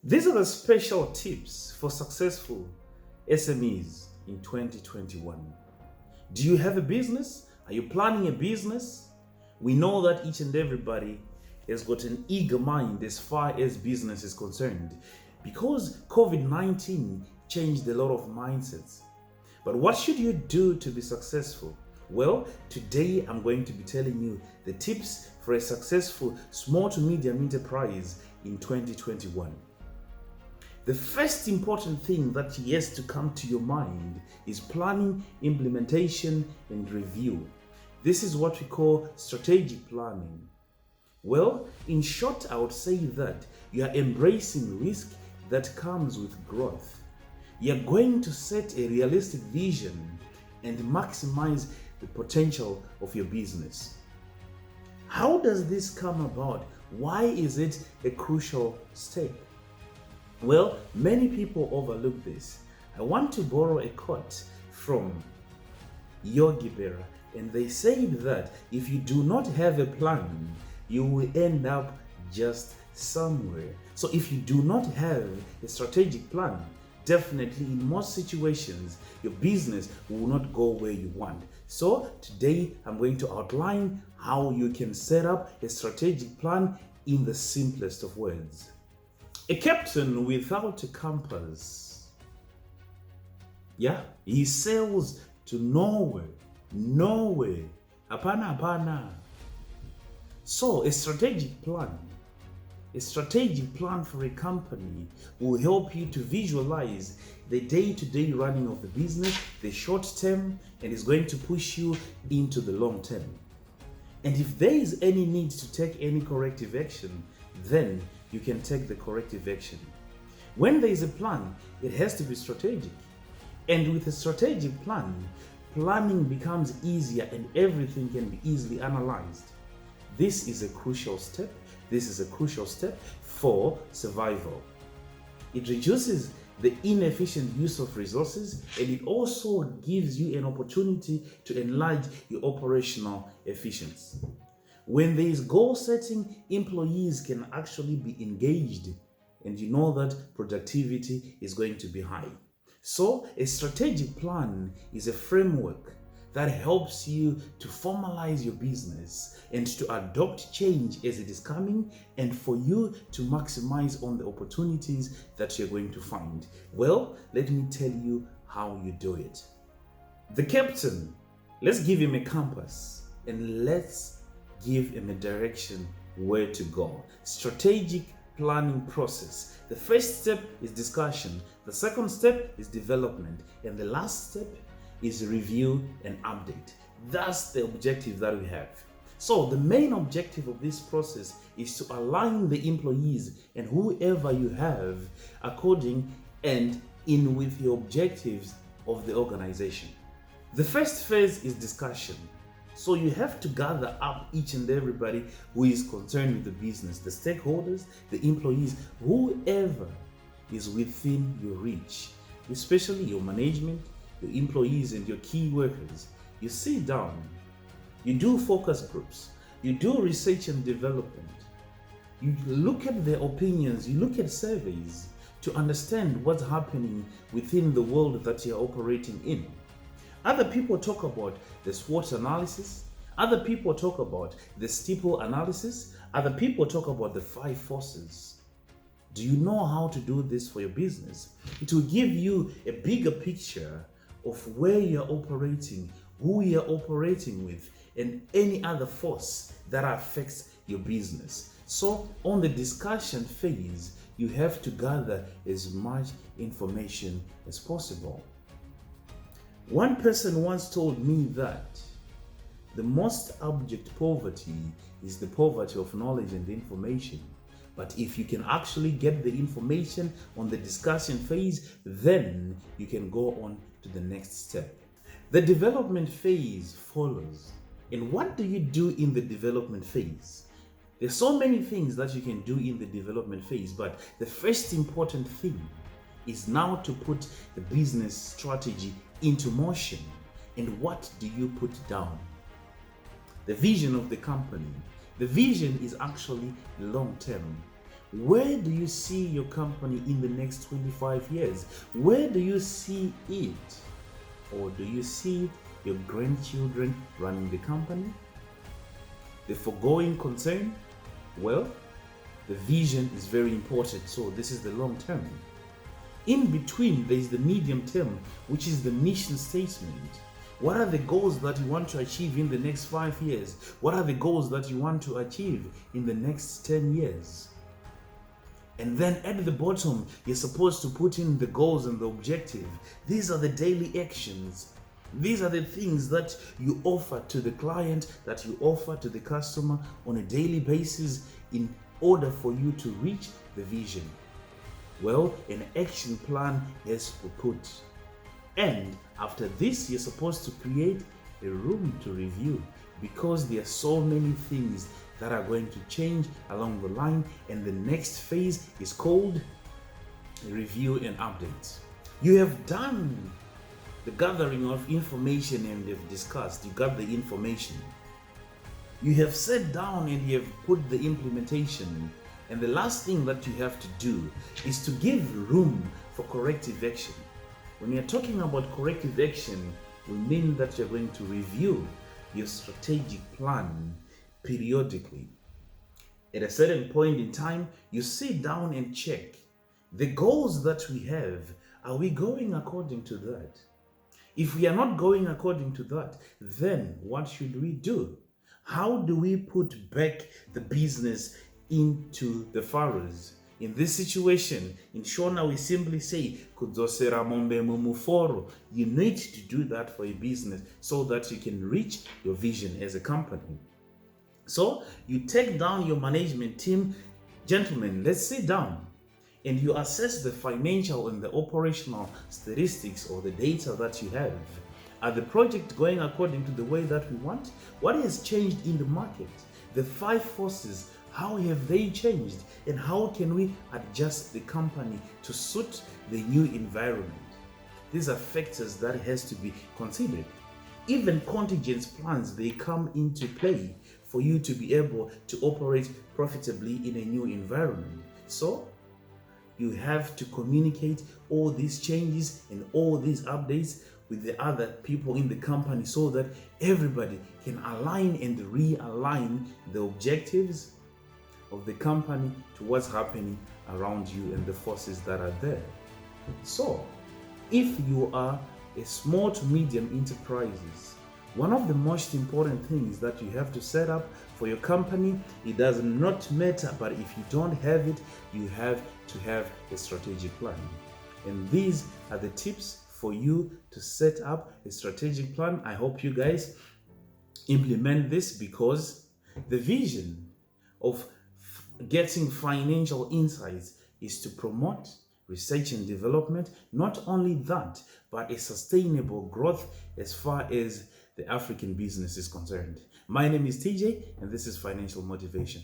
These are the special tips for successful SMEs in 2021. Do you have a business? Are you planning a business? We know that each and everybody has got an eager mind as far as business is concerned because COVID-19 changed a lot of mindsets. But what should you do to be successful? Well, today I'm going to be telling you the tips for a successful small to medium enterprise in 2021. The first important thing that has to come to your mind is planning, implementation, and review. This is what we call strategic planning. Well, in short, I would say that you are embracing risk that comes with growth. You're going to set a realistic vision and maximize the potential of your business. How does this come about? Why is it a crucial step? Well, many people overlook this. I want to borrow a quote from Yogi Berra, and they said that if you do not have a plan, you will end up just somewhere. So if you do not have a strategic plan, definitely in most situations, your business will not go where you want. So today I'm going to outline how you can set up a strategic plan in the simplest of words. A captain without a compass, he sails to nowhere, apana. So a strategic plan for a company will help you to visualize the day-to-day running of the business, the short term, and is going to push you into the long term. And if there is any need to take any corrective action, then you can take the corrective action. When there is a plan, it has to be strategic. And with a strategic plan, planning becomes easier and everything can be easily analyzed. This is a crucial step. This is a crucial step for survival. It reduces the inefficient use of resources and it also gives you an opportunity to enlarge your operational efficiency. When there is goal setting, employees can actually be engaged and you know that productivity is going to be high. So a strategic plan is a framework that helps you to formalize your business and to adopt change as it is coming and for you to maximize on the opportunities that you're going to find. Well, let me tell you how you do it. The captain, let's give him a compass and let's give him a direction where to go. Strategic planning process. The first step is discussion. The second step is development. And the last step is review and update. That's the objective that we have. So the main objective of this process is to align the employees and whoever you have according and in with the objectives of the organization. The first phase is discussion. So you have to gather up each and everybody who is concerned with the business, the stakeholders, the employees, whoever is within your reach, especially your management, your employees and your key workers. You sit down, you do focus groups, you do research and development, you look at their opinions, you look at surveys to understand what's happening within the world that you're operating in. Other people talk about the SWOT analysis. Other people talk about the steeple analysis. Other people talk about the 5 forces. Do you know how to do this for your business? It will give you a bigger picture of where you're operating, who you're operating with, and any other force that affects your business. So on the discussion phase, you have to gather as much information as possible. One person once told me that the most abject poverty is the poverty of knowledge and information. But if you can actually get the information on the discussion phase, then you can go on to the next step. The development phase follows. And what do you do in the development phase? There's so many things that you can do in the development phase, but the first important thing is now to put the business strategy into motion. And what do you put down? The vision of the company. The vision is actually long term. Where do you see your company in the next 25 years? Where do you see it? Or do you see your grandchildren running the company? The foregoing concern? Well, the vision is very important. So this is the long term. In between, there is the medium term, which is the mission statement. What are the goals that you want to achieve in the next 5 years? What are the goals that you want to achieve in the next 10 years? And then at the bottom, you're supposed to put in the goals and the objective. These are the daily actions. These are the things that you offer to the client, that you offer to the customer on a daily basis in order for you to reach the vision. Well, an action plan has to be put. And after this, you're supposed to create a room to review, because there are so many things that are going to change along the line, and the next phase is called review and updates. You have done the gathering of information and you've discussed, you got the information. You have sat down and you have put the implementation. And the last thing that you have to do is to give room for corrective action. When you're talking about corrective action, we mean that you're going to review your strategic plan periodically. At a certain point in time, you sit down and check the goals that we have. Are we going according to that? If we are not going according to that, then what should we do? How do we put back the business into the furrows? In this situation, in Shona, we simply say, "Kudzosera mombe mumuforo." You need to do that for a business so that you can reach your vision as a company. So you take down your management team. Gentlemen, let's sit down and you assess the financial and the operational statistics or the data that you have. Are the project going according to the way that we want? What has changed in the market? The 5 forces, how have they changed? And how can we adjust the company to suit the new environment? These are factors that has to be considered. Even contingent plans, they come into play for you to be able to operate profitably in a new environment. So you have to communicate all these changes and all these updates with the other people in the company so that everybody can align and realign the objectives of the company to what's happening around you and the forces that are there. So, if you are a small to medium enterprises, one of the most important things that you have to set up for your company, it does not matter, but if you don't have it, you have to have a strategic plan. And these are the tips for you to set up a strategic plan. I hope you guys implement this, because the vision of getting financial insights is to promote research and development. Not only that, but a sustainable growth as far as the African business is concerned. My name is TJ, and this is Financial Motivation.